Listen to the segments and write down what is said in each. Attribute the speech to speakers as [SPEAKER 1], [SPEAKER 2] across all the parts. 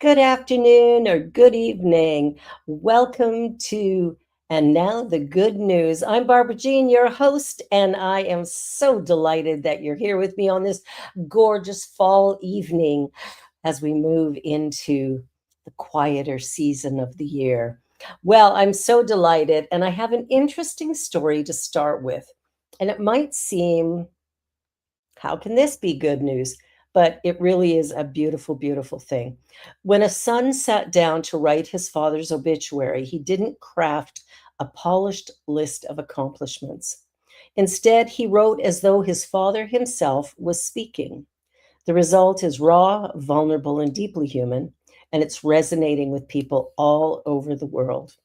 [SPEAKER 1] Good afternoon or good evening. Welcome to And Now the Good News. I'm Barbara Jean, your host, and I am so delighted that you're here with me on this gorgeous fall evening as we move into the quieter season of the year. Well, I'm so delighted, and I have an interesting story to start with. And it might seem, how can this be good news? But it really is a beautiful, beautiful thing. When a son sat down to write his father's obituary, he didn't craft a polished list of accomplishments. Instead, he wrote as though his father himself was speaking. The result is raw, vulnerable, and deeply human, and it's resonating with people all over the world.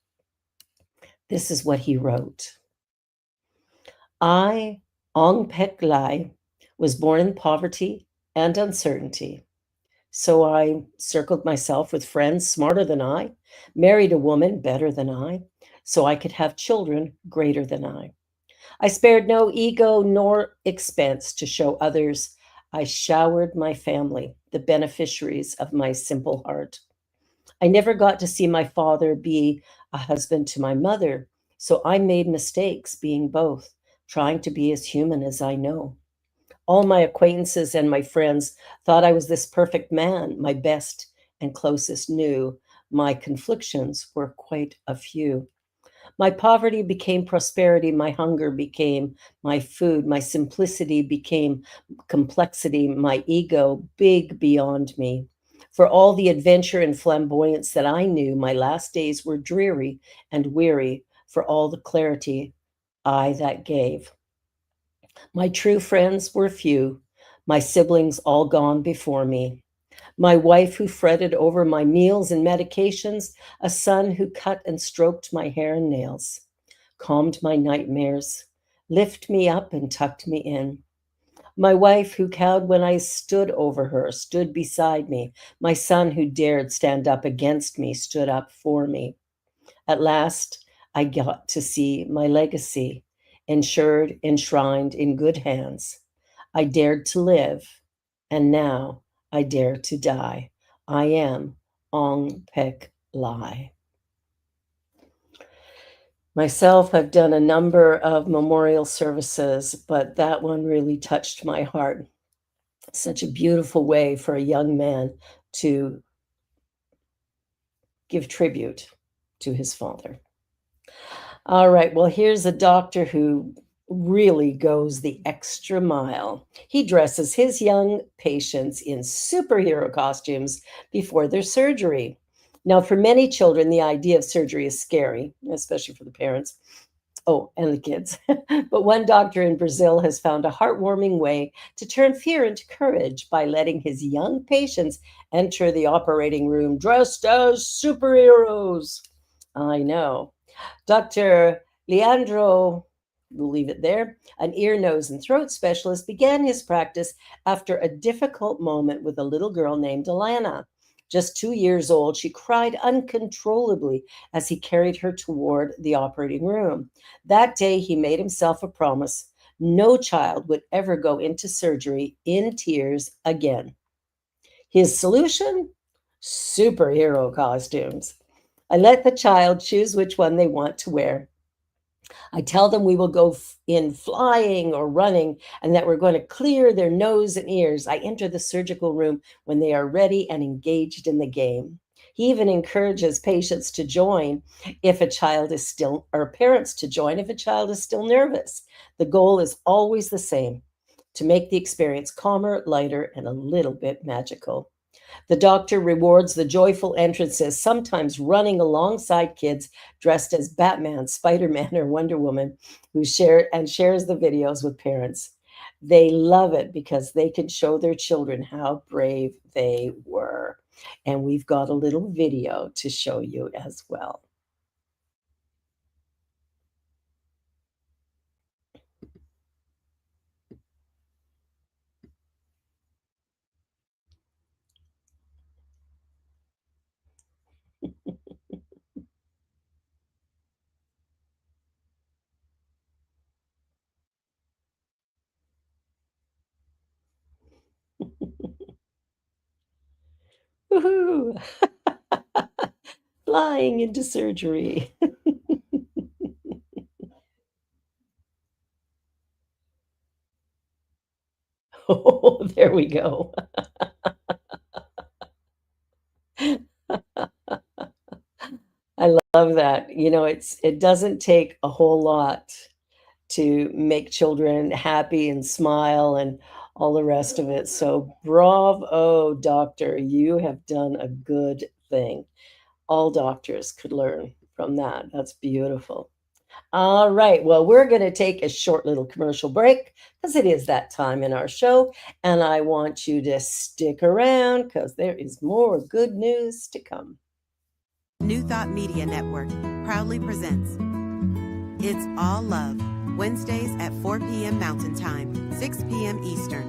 [SPEAKER 1] This is what he wrote. I, Ong Pek Lai, was born in poverty and uncertainty. So I circled myself with friends smarter than I, married a woman better than I, so I could have children greater than I. I spared no ego nor expense to show others. I showered my family, the beneficiaries of my simple heart. I never got to see my father be a husband to my mother, so I made mistakes being both, trying to be as human as I know. All my acquaintances and my friends thought I was this perfect man, my best and closest knew. My conflictions were quite a few. My poverty became prosperity, my hunger became my food, my simplicity became complexity, my ego big beyond me. For all the adventure and flamboyance that I knew, my last days were dreary and weary for all the clarity I that gave. My true friends were few, my siblings all gone before me. My wife who fretted over my meals and medications, a son who cut and stroked my hair and nails, calmed my nightmares, lifted me up and tucked me in. My wife who cowed when I stood over her, stood beside me. My son who dared stand up against me, stood up for me. At last, I got to see my legacy, ensured, enshrined in good hands. I dared to live, and now I dare to die. I am Ong Pek Lai. Myself, I've done a number of memorial services, but that one really touched my heart. Such a beautiful way for a young man to give tribute to his father. All right. Well, here's a doctor who really goes the extra mile. He dresses his young patients in superhero costumes before their surgery. Now, for many children, the idea of surgery is scary, especially for the parents. Oh, and the kids. But one doctor in Brazil has found a heartwarming way to turn fear into courage by letting his young patients enter the operating room dressed as superheroes. I know. Dr. Leandro, we'll leave it there, an ear, nose, and throat specialist, began his practice after a difficult moment with a little girl named Alana. Just 2 years old, she cried uncontrollably as he carried her toward the operating room. That day, he made himself a promise. No child would ever go into surgery in tears again. His solution? Superhero costumes. I let the child choose which one they want to wear. I tell them we will go in flying or running and that we're going to clear their nose and ears. I enter the surgical room when they are ready and engaged in the game. He even encourages patients to join if a child is still, or parents to join if a child is still nervous. The goal is always the same, to make the experience calmer, lighter, and a little bit magical. The doctor rewards the joyful entrances, sometimes running alongside kids dressed as Batman, Spider-Man, or Wonder Woman, who shares the videos with parents. They love it because they can show their children how brave they were. And we've got a little video to show you as well. Woohoo! Flying into surgery. Oh, there we go. I love that. It doesn't take a whole lot to make children happy and smile and all the rest of it. So bravo, doctor. You have done a good thing. All doctors could learn from that. That's beautiful. All right. Well, we're going to take a short little commercial break because it is that time in our show. And I want you to stick around because there is more good news to come.
[SPEAKER 2] New Thought Media Network proudly presents It's All Love, Wednesdays at 4 p.m. Mountain Time, 6 p.m. Eastern,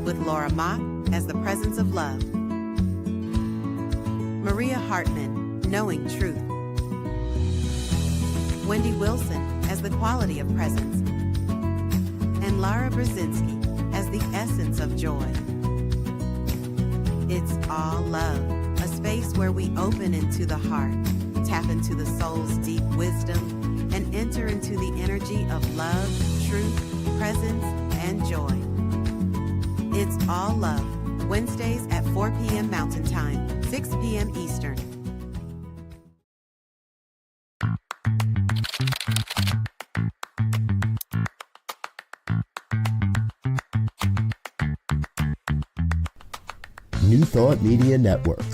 [SPEAKER 2] with Laura Mock as the presence of love, Maria Hartman, knowing truth, Wendy Wilson as the quality of presence, and Lara Brzezinski as the essence of joy. It's All Love, a space where we open into the heart, tap into the soul's deep wisdom, and enter into the energy of love, truth, presence, and joy. It's All Love, Wednesdays at 4 p.m. Mountain Time, 6 p.m. Eastern.
[SPEAKER 3] New Thought Media Network.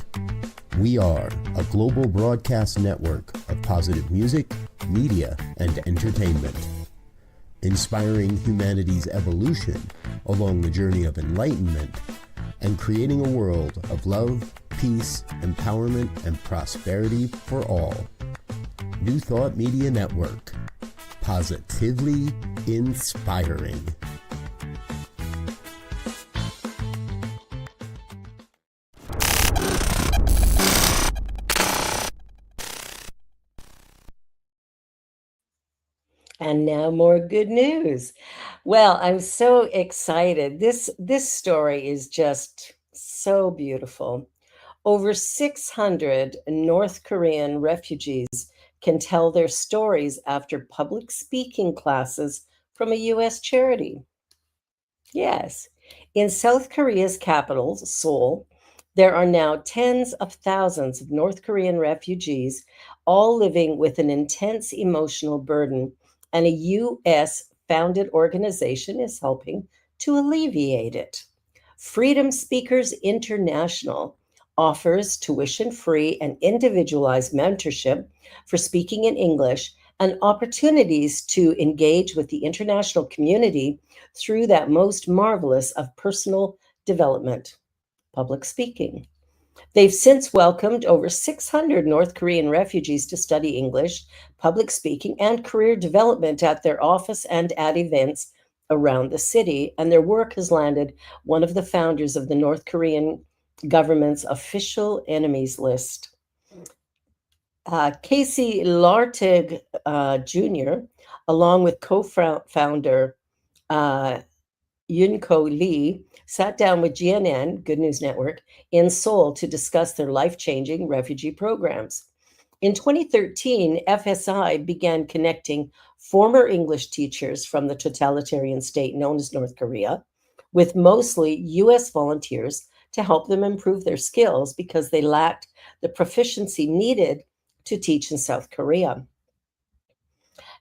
[SPEAKER 3] We are a global broadcast network of positive music, media, and entertainment, inspiring humanity's evolution along the journey of enlightenment and creating a world of love, peace, empowerment, and prosperity for all. New Thought Media Network. Positively inspiring.
[SPEAKER 1] And now more good news. Well, I'm so excited. This story is just so beautiful. Over 600 North Korean refugees can tell their stories after public speaking classes from a US charity. Yes. In South Korea's capital, Seoul, there are now tens of thousands of North Korean refugees, all living with an intense emotional burden, and a US founded organization is helping to alleviate it. Freedom Speakers International offers tuition free and individualized mentorship for speaking in English and opportunities to engage with the international community through that most marvelous of personal development, public speaking. They've since welcomed over 600 North Korean refugees to study English, public speaking, and career development at their office and at events around the city. And their work has landed one of the founders of the North Korean government's official enemies list. Casey Lartig Jr., along with co-founder uh, Yunko Lee, sat down with GNN, Good News Network, in Seoul to discuss their life-changing refugee programs. In 2013, FSI began connecting former English teachers from the totalitarian state known as North Korea with mostly US volunteers to help them improve their skills because they lacked the proficiency needed to teach in South Korea.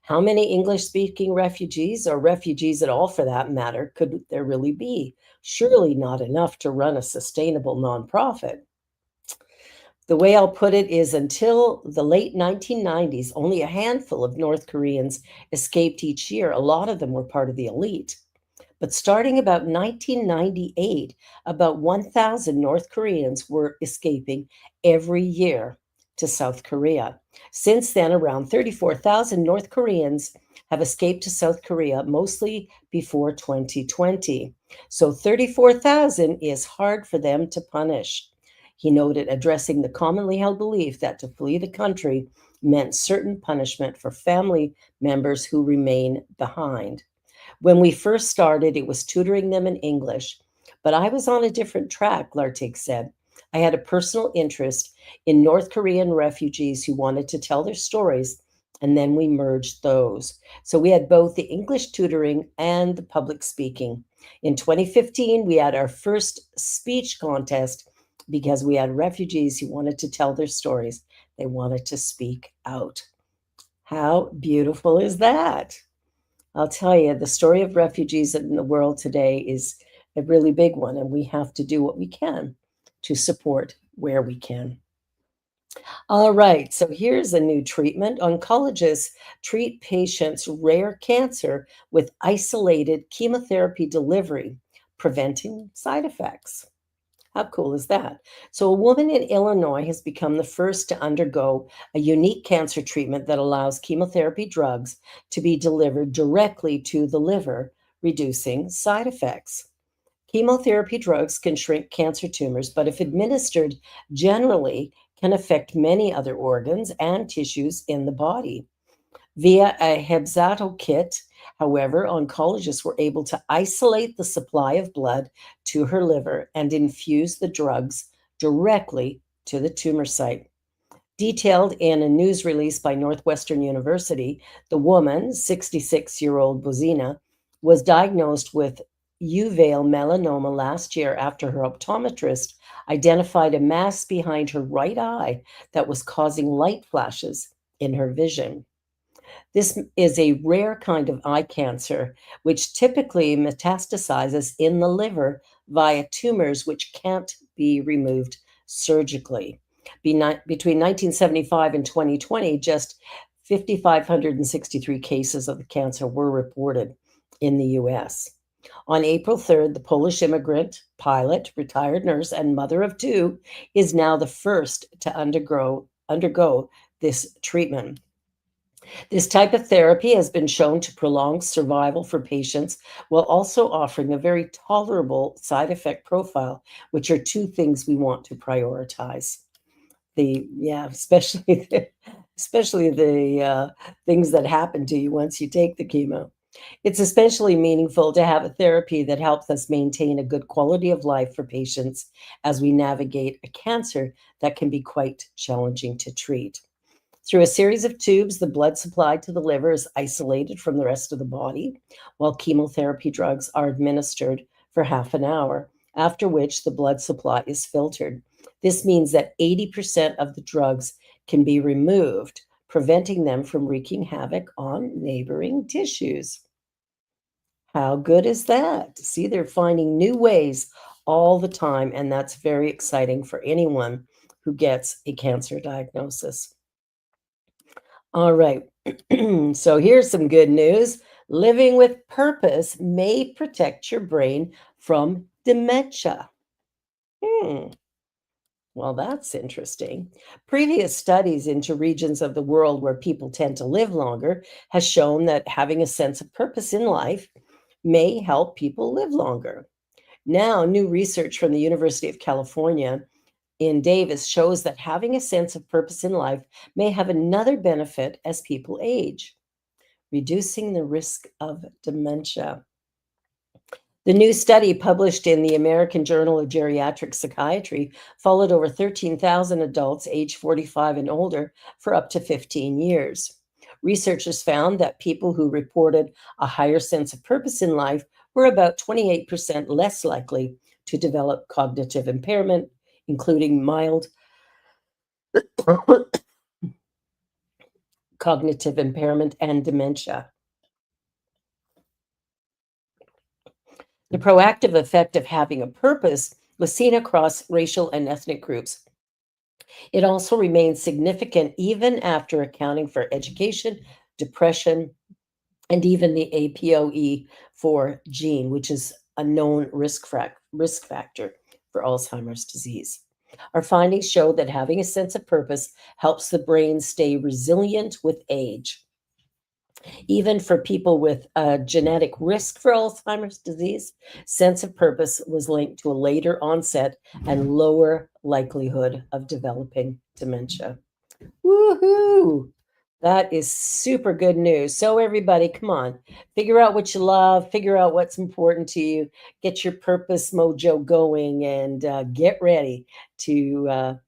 [SPEAKER 1] How many English speaking refugees, or refugees at all for that matter, could there really be? Surely not enough to run a sustainable nonprofit. The way I'll put it is until the late 1990s, only a handful of North Koreans escaped each year. A lot of them were part of the elite. But starting about 1998, about 1,000 North Koreans were escaping every year to South Korea. Since then, around 34,000 North Koreans have escaped to South Korea, mostly before 2020. So 34,000 is hard for them to punish. He noted, addressing the commonly held belief that to flee the country meant certain punishment for family members who remain behind. When we first started, it was tutoring them in English. But I was on a different track, Lartigue said. I had a personal interest in North Korean refugees who wanted to tell their stories, and then we merged those. So we had both the English tutoring and the public speaking. In 2015, we had our first speech contest because we had refugees who wanted to tell their stories. They wanted to speak out. How beautiful is that? I'll tell you, the story of refugees in the world today is a really big one, and we have to do what we can to support where we can. All right, so here's a new treatment. Oncologists treat patients' rare cancer with isolated chemotherapy delivery, preventing side effects. How cool is that? So, a woman in Illinois has become the first to undergo a unique cancer treatment that allows chemotherapy drugs to be delivered directly to the liver, reducing side effects. Chemotherapy drugs can shrink cancer tumors, but if administered generally, can affect many other organs and tissues in the body. Via a Hebzato kit, however, oncologists were able to isolate the supply of blood to her liver and infuse the drugs directly to the tumor site. Detailed in a news release by Northwestern University, the woman, 66-year-old Bozina, was diagnosed with uveal melanoma last year after her optometrist identified a mass behind her right eye that was causing light flashes in her vision. This is a rare kind of eye cancer, which typically metastasizes in the liver via tumors which can't be removed surgically. Between 1975 and 2020, just 5,563 cases of the cancer were reported in the US. On April 3rd, the Polish immigrant, pilot, retired nurse, and mother of two is now the first to undergo this treatment. This type of therapy has been shown to prolong survival for patients while also offering a very tolerable side effect profile, which are two things we want to prioritize. Especially especially the things that happen to you once you take the chemo. It's especially meaningful to have a therapy that helps us maintain a good quality of life for patients as we navigate a cancer that can be quite challenging to treat. Through a series of tubes, the blood supply to the liver is isolated from the rest of the body, while chemotherapy drugs are administered for half an hour, after which the blood supply is filtered. This means that 80% of the drugs can be removed, preventing them from wreaking havoc on neighboring tissues. How good is that? See, they're finding new ways all the time, and that's very exciting for anyone who gets a cancer diagnosis. All right. So here's some good news. Living with purpose may protect your brain from dementia. Hmm. Well, that's interesting. Previous studies into regions of the world where people tend to live longer has shown that having a sense of purpose in life may help people live longer. Now, new research from the University of California in Davis shows that having a sense of purpose in life may have another benefit as people age, reducing the risk of dementia. The new study published in the American Journal of Geriatric Psychiatry followed over 13,000 adults aged 45 and older for up to 15 years. Researchers found that people who reported a higher sense of purpose in life were about 28% less likely to develop cognitive impairment, including mild cognitive impairment and dementia. The proactive effect of having a purpose was seen across racial and ethnic groups. It also remains significant even after accounting for education, depression, and even the APOE4 gene, which is a known risk factor for Alzheimer's disease. Our findings show that having a sense of purpose helps the brain stay resilient with age. Even for people with a genetic risk for Alzheimer's disease, sense of purpose was linked to a later onset and lower likelihood of developing dementia. Woohoo! That is super good news. So, everybody, come on, figure out what you love, figure out what's important to you, get your purpose mojo going, and get ready to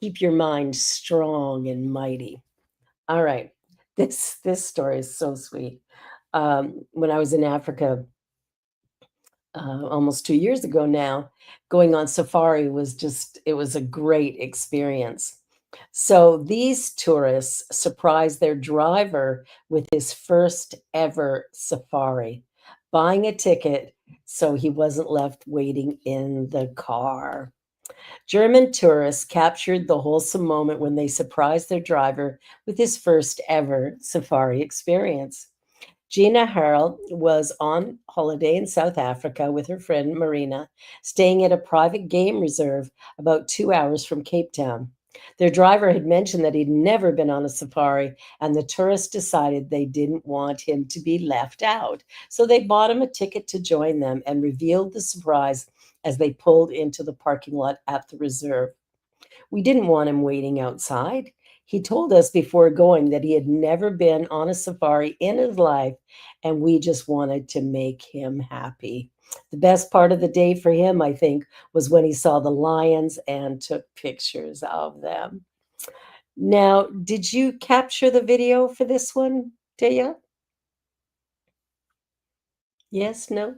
[SPEAKER 1] keep your mind strong and mighty. All right, this story is so sweet. When I was in Africa almost 2 years ago now, going on safari was just it was a great experience. So these tourists surprised their driver with his first ever safari, buying a ticket so he wasn't left waiting in the car. German tourists captured the wholesome moment when they surprised their driver with his first ever safari experience. Gina Harrell was on holiday in South Africa with her friend Marina, staying at a private game reserve about 2 hours from Cape Town. Their driver had mentioned that he'd never been on a safari, and the tourists decided they didn't want him to be left out. So they bought him a ticket to join them and revealed the surprise as they pulled into the parking lot at the reserve. We didn't want him waiting outside. He told us before going that he had never been on a safari in his life, and we just wanted to make him happy. The best part of the day for him, I think, was when he saw the lions and took pictures of them. Now, did you capture the video for this one, Taya? Yes, no?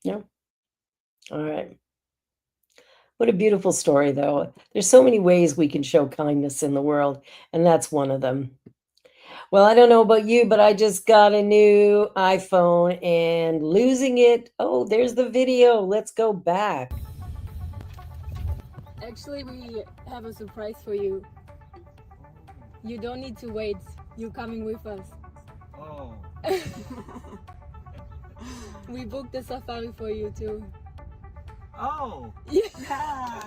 [SPEAKER 1] No? All right. What a beautiful story, though. There's so many ways we can show kindness in the world, and that's one of them. Well, I don't know about you, but I just got a new iPhone and losing it. Oh, there's the video. Let's go back.
[SPEAKER 4] Actually, we have a surprise for you. You don't need to wait. You're coming with us.
[SPEAKER 5] Oh,
[SPEAKER 4] We booked the safari for you too.
[SPEAKER 5] oh,
[SPEAKER 4] Yeah.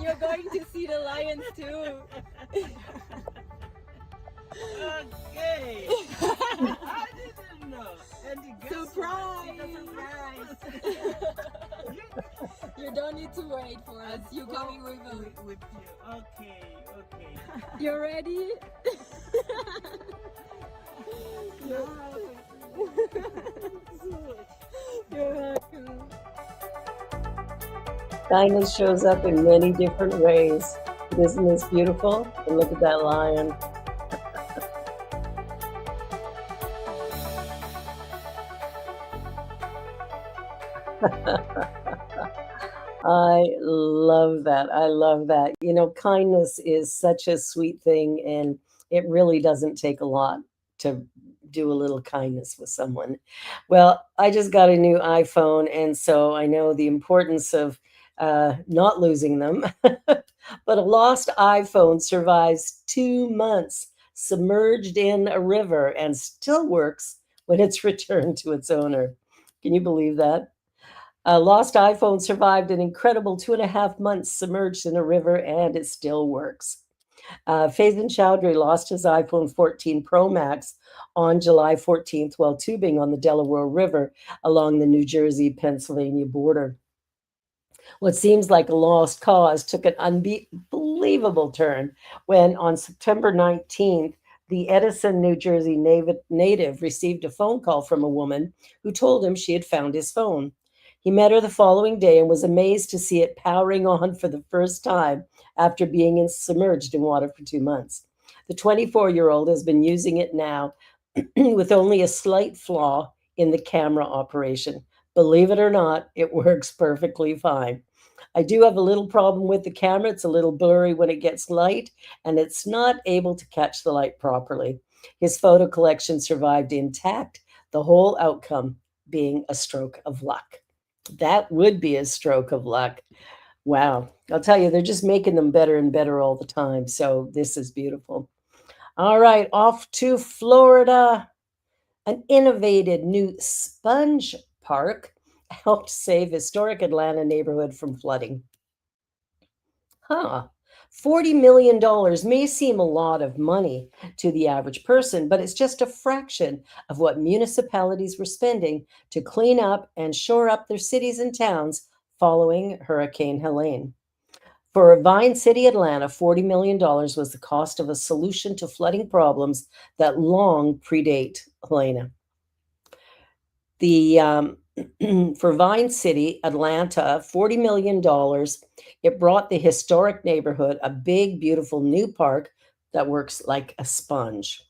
[SPEAKER 4] You're going to see the lions too.
[SPEAKER 5] okay. I didn't know. And the guest
[SPEAKER 4] Surprise!
[SPEAKER 5] surprise.
[SPEAKER 4] You don't need to wait for us. You're coming with us.
[SPEAKER 5] With you. Okay, okay.
[SPEAKER 4] You ready? You're welcome.
[SPEAKER 1] Kindness shows up in many different ways. Isn't this beautiful? And look at that lion. I love that. I love that. You know, kindness is such a sweet thing, and it really doesn't take a lot to do a little kindness with someone. Well, I just got a new iPhone, and so I know the importance of not losing them. But a lost iPhone survives 2 months submerged in a river and still works when it's returned to its owner. Can you believe that? A lost iPhone survived an incredible 2.5 months submerged in a river, and it still works. Faison Chowdhury lost his iPhone 14 Pro Max on July 14th while tubing on the Delaware River along the New Jersey Pennsylvania border. What seems like a lost cause took an unbelievable turn when, on September 19th, the Edison, New Jersey native received a phone call from a woman who told him she had found his phone. He met her the following day and was amazed to see it powering on for the first time after being submerged in water for 2 months. The 24-year-old has been using it now with only a slight flaw in the camera operation. Believe it or not, it works perfectly fine. I do have a little problem with the camera. It's a little blurry when it gets light, and it's not able to catch the light properly. His photo collection survived intact, the whole outcome being a stroke of luck. That would be a stroke of luck. Wow. I'll tell you, they're just making them better and better all the time. So this is beautiful. All right, off to Florida. An innovative new sponge park helped save historic Atlanta neighborhood from flooding. Huh. $40 million may seem a lot of money to the average person, but it's just a fraction of what municipalities were spending to clean up and shore up their cities and towns following Hurricane Helene. For Vine City, Atlanta, $40 million was the cost of a solution to flooding problems that long predate Helena. For Vine City, Atlanta, $40 million. It brought the historic neighborhood a big, beautiful new park that works like a sponge.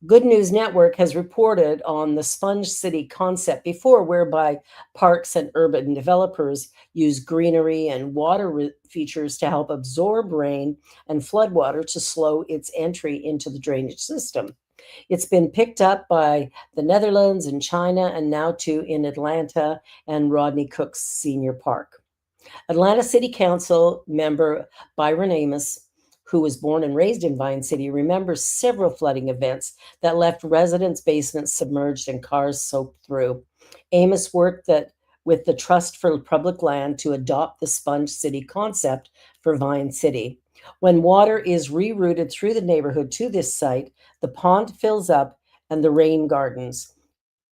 [SPEAKER 1] Good News Network has reported on the Sponge City concept before, whereby parks and urban developers use greenery and water features to help absorb rain and floodwater to slow its entry into the drainage system. It's been picked up by the Netherlands and China, and now too in Atlanta and Rodney Cook's Senior Park. Atlanta City Council member Byron Amos, who was born and raised in Vine City, remembers several flooding events that left residents' basements submerged and cars soaked through. Amos worked with the Trust for Public Land to adopt the Sponge City concept for Vine City. When water is rerouted through the neighborhood to this site, the pond fills up and the rain gardens.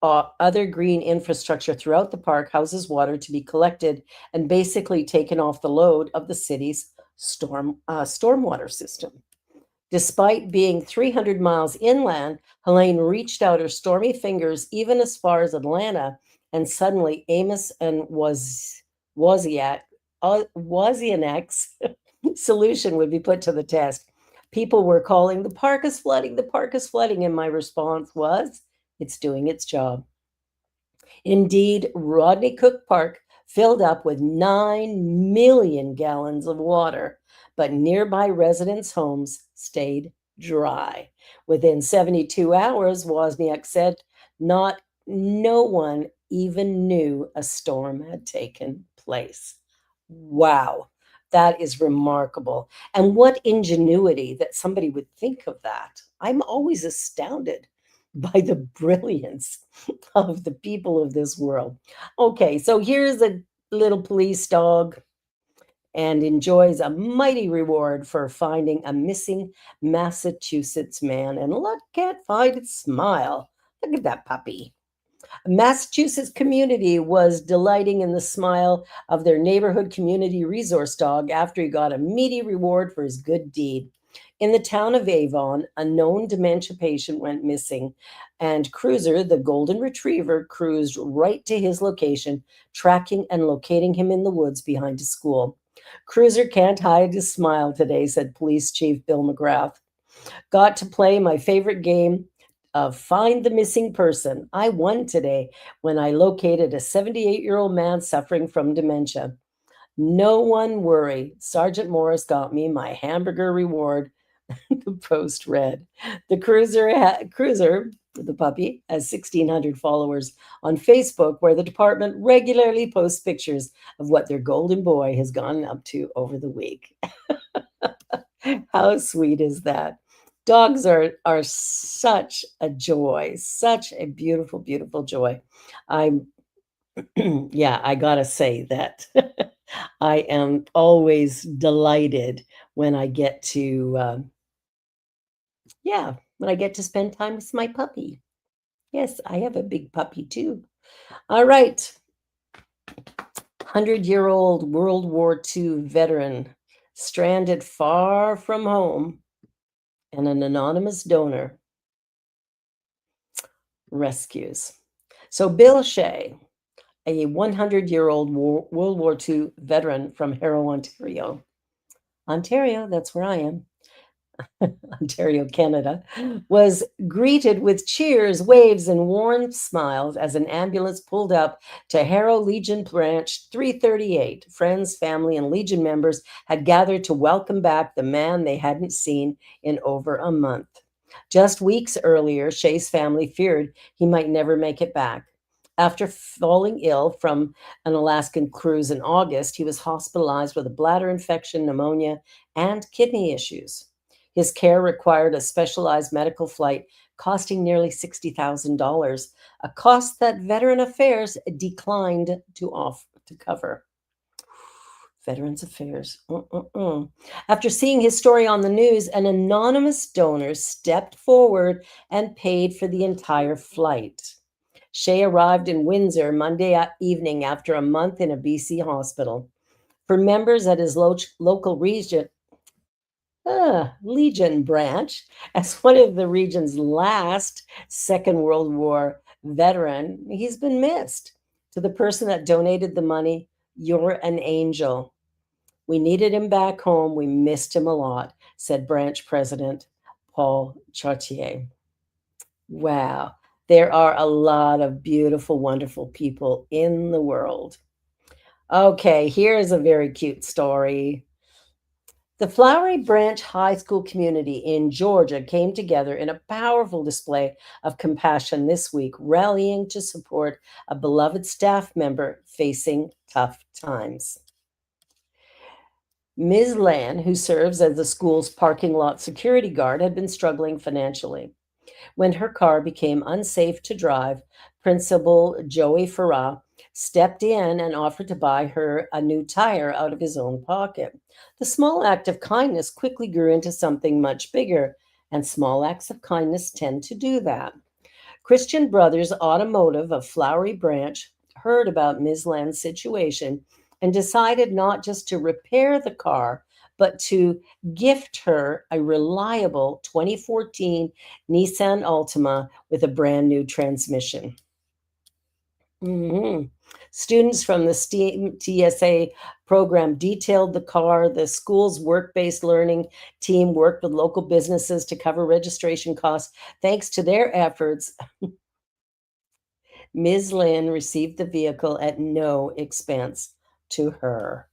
[SPEAKER 1] Other green infrastructure throughout the park houses water to be collected and basically taken off the load of the city's stormwater system. Despite being 300 miles inland, Helene reached out her stormy fingers even as far as Atlanta, and suddenly Amos and Wozniak's solution would be put to the test. People were calling, "The park is flooding, the park is flooding," and my response was, "It's doing its job." Indeed, Rodney Cook Park filled up with 9 million gallons of water, but nearby residents' homes stayed dry. Within 72 hours, Wozniak said, no one even knew a storm had taken place. Wow, that is remarkable. And what ingenuity that somebody would think of that. I'm always astounded by the brilliance of the people of this world. Okay, so here's a little police dog and enjoys a mighty reward for finding a missing Massachusetts man. And look, can't find its smile. Look at that puppy. A Massachusetts community was delighting in the smile of their neighborhood community resource dog after he got a meaty reward for his good deed. In the town of Avon, a known dementia patient went missing, and Cruiser, the golden retriever, cruised right to his location, tracking and locating him in the woods behind a school. "Cruiser can't hide his smile today," said Police Chief Bill McGrath. "Got to play my favorite game of Find the Missing Person. I won today when I located a 78-year-old man suffering from dementia. No one worry. Sergeant Morris got me my hamburger reward," the post read. The Cruiser, the puppy, has 1,600 followers on Facebook, where the department regularly posts pictures of what their golden boy has gone up to over the week. How sweet is that? Dogs are such a joy, such a beautiful, beautiful joy. I'm, yeah, I gotta say that I am always delighted when I get to, when I get to spend time with my puppy. Yes, I have a big puppy too. All right. 100-year-old World War II veteran stranded far from home, and an anonymous donor rescues. So Bill Shea, a 100-year-old World War II veteran from Harrow, Ontario. Ontario, that's where I am. Ontario, Canada, was greeted with cheers, waves, and warm smiles as an ambulance pulled up to Harrow Legion Branch 338. Friends, family, and Legion members had gathered to welcome back the man they hadn't seen in over a month. Just weeks earlier, Shea's family feared he might never make it back. After falling ill from an Alaskan cruise in August, he was hospitalized with a bladder infection, pneumonia, and kidney issues. His care required a specialized medical flight costing nearly $60,000, a cost that Veteran Affairs declined to cover. Veterans Affairs. After seeing his story on the news, an anonymous donor stepped forward and paid for the entire flight. Shay arrived in Windsor Monday evening after a month in a BC hospital. For members at his local Legion branch, as one of the region's last Second World War veteran, he's been missed. To the person that donated the money, you're an angel. We needed him back home. We missed him a lot, said branch president Paul Chartier. Wow, there are a lot of beautiful, wonderful people in the world. Okay, here's a very cute story. The Flowery Branch High School community in Georgia came together in a powerful display of compassion this week, rallying to support a beloved staff member facing tough times. Ms. Lan, who serves as the school's parking lot security guard, had been struggling financially. When her car became unsafe to drive, Principal Joey Farah stepped in and offered to buy her a new tire out of his own pocket. The small act of kindness quickly grew into something much bigger, and small acts of kindness tend to do that. Christian Brothers Automotive of Flowery Branch heard about Ms. Land's situation and decided not just to repair the car, but to gift her a reliable 2014 Nissan Altima with a brand new transmission. Students from the STEAM TSA program detailed the car. The school's work-based learning team worked with local businesses to cover registration costs. Thanks to their efforts, Ms. Lynn received the vehicle at no expense to her.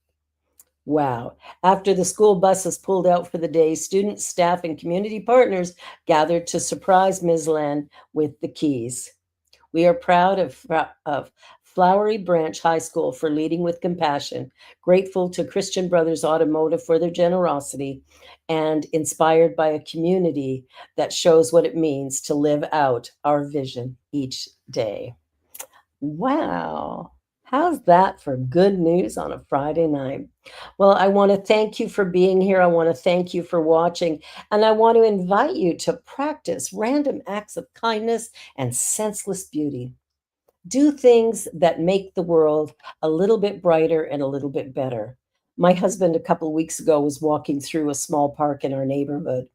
[SPEAKER 1] Wow. After the school buses pulled out for the day, students, staff, and community partners gathered to surprise Ms. Lynn with the keys. We are proud of Flowery Branch High School for leading with compassion, grateful to Christian Brothers Automotive for their generosity, and inspired by a community that shows what it means to live out our vision each day. Wow. How's that for good news on a Friday night? Well, I want to thank you for being here. I want to thank you for watching. And I want to invite you to practice random acts of kindness and senseless beauty. Do things that make the world a little bit brighter and a little bit better. My husband, a couple of weeks ago, was walking through a small park in our neighborhood,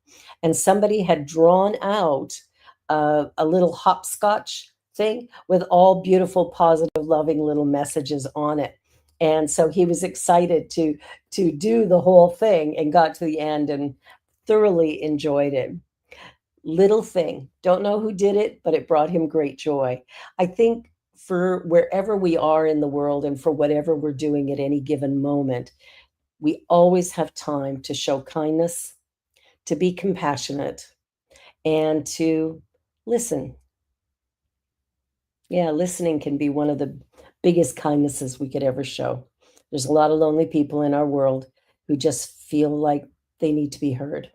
[SPEAKER 1] and somebody had drawn out a little hopscotch thing with all beautiful, positive, loving little messages on it. And so he was excited to do the whole thing and got to the end and thoroughly enjoyed it. Little thing. Don't know who did it, but it brought him great joy. I think for wherever we are in the world and for whatever we're doing at any given moment, we always have time to show kindness, to be compassionate, and to listen. Yeah, listening can be one of the biggest kindnesses we could ever show. There's a lot of lonely people in our world who just feel like they need to be heard.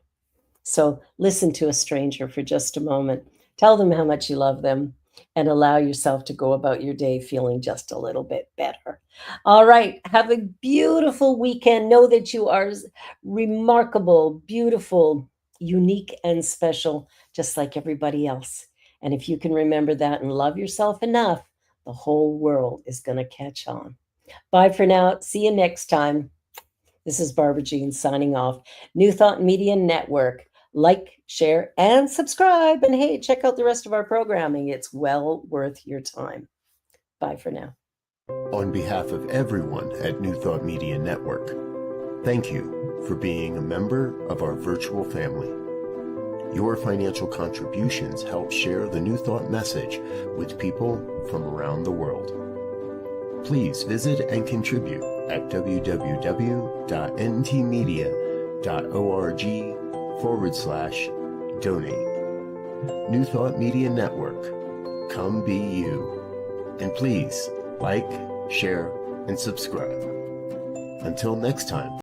[SPEAKER 1] So listen to a stranger for just a moment. Tell them how much you love them and allow yourself to go about your day feeling just a little bit better. All right. Have a beautiful weekend. Know that you are remarkable, beautiful, unique, and special, just like everybody else. And if you can remember that and love yourself enough, the whole world is going to catch on. Bye for now. See you next time. This is Barbara Jean signing off. New Thought Media Network. Like, share, and subscribe. And hey, check out the rest of our programming. It's well worth your time. Bye for now.
[SPEAKER 3] On behalf of everyone at New Thought Media Network, thank you for being a member of our virtual family. Your financial contributions help share the New Thought message with people from around the world. Please visit and contribute at www.ntmedia.org/donate. New Thought Media Network, come be you. And please like, share, and subscribe. Until next time.